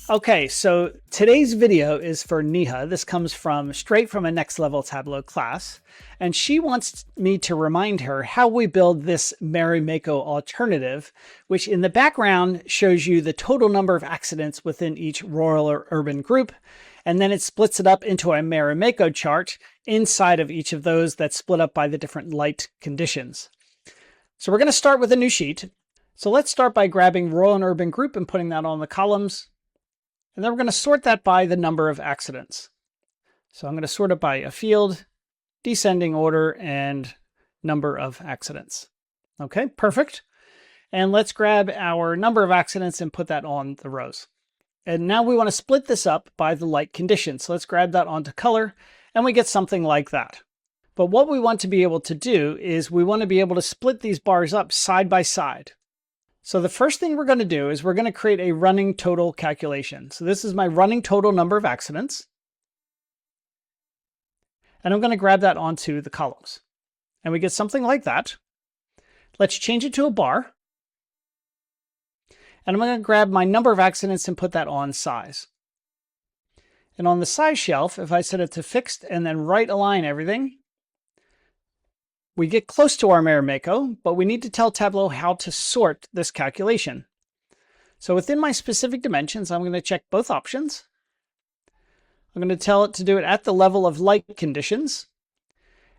Okay, so today's video is for Neha. This comes straight from a Next Level Tableau class, and she wants me to remind her how we build this Marimekko alternative, which in the background shows you the total number of accidents within each rural or urban group, and then it splits it up into a Marimekko chart inside of each of those that's split up by the different light conditions. So we're going to start with a new sheet. So let's start by grabbing rural and urban group and putting that on the columns. And then we're going to sort that by the number of accidents. So I'm going to sort it by a field, descending order, and number of accidents. Okay, perfect. And let's grab our number of accidents and put that on the rows. And now we want to split this up by the light conditions. So let's grab that onto color, and we get something like that. But what we want to be able to do is we want to be able to split these bars up side by side. So the first thing we're going to do is we're going to create a running total calculation. So this is my running total number of accidents. And I'm going to grab that onto the columns. And we get something like that. Let's change it to a bar. And I'm going to grab my number of accidents and put that on size. And on the size shelf, if I set it to fixed and then right align everything, we get close to our Marimekko, but we need to tell Tableau how to sort this calculation. So within my specific dimensions, I'm going to check both options. I'm going to tell it to do it at the level of light conditions.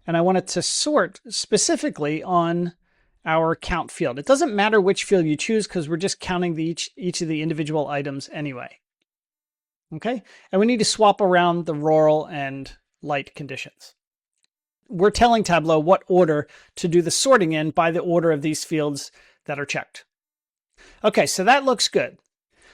And I want it to sort specifically on our count field. It doesn't matter which field you choose because we're just counting each of the individual items anyway. Okay, and we need to swap around the rural and light conditions. We're telling Tableau what order to do the sorting in by the order of these fields that are checked. Okay, so that looks good.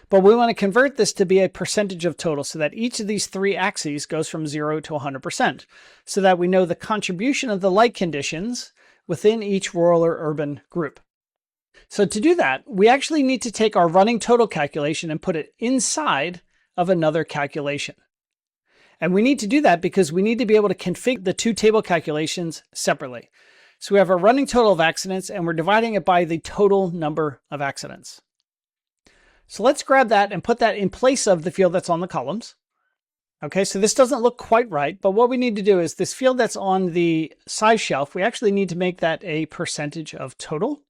But we want to convert this to be a percentage of total so that each of these three axes goes from 0 to 100%, so that we know the contribution of the light conditions within each rural or urban group. So to do that, we actually need to take our running total calculation and put it inside of another calculation. And we need to do that because we need to be able to configure the two table calculations separately. So we have a running total of accidents and we're dividing it by the total number of accidents. So let's grab that and put that in place of the field that's on the columns. Okay, so this doesn't look quite right, but what we need to do is this field that's on the size shelf, we actually need to make that a percentage of total.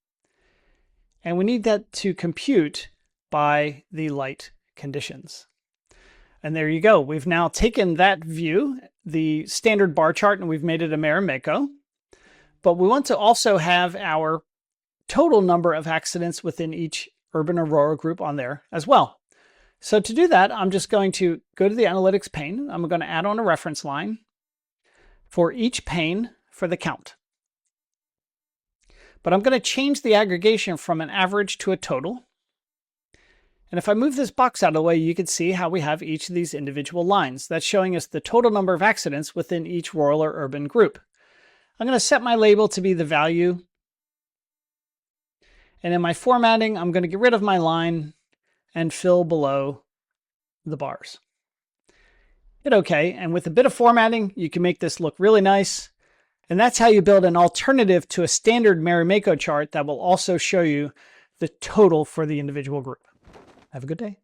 And we need that to compute by the light conditions. And there you go. We've now taken that view, the standard bar chart, and we've made it a Marimekko. But we want to also have our total number of accidents within each urban or rural group on there as well. So to do that, I'm just going to go to the analytics pane. I'm going to add on a reference line for each pane for the count. But I'm going to change the aggregation from an average to a total. And if I move this box out of the way, you can see how we have each of these individual lines. That's showing us the total number of accidents within each rural or urban group. I'm going to set my label to be the value. And in my formatting, I'm going to get rid of my line and fill below the bars. Hit OK. And with a bit of formatting, you can make this look really nice. And that's how you build an alternative to a standard Marimekko chart that will also show you the total for the individual group. Have a good day.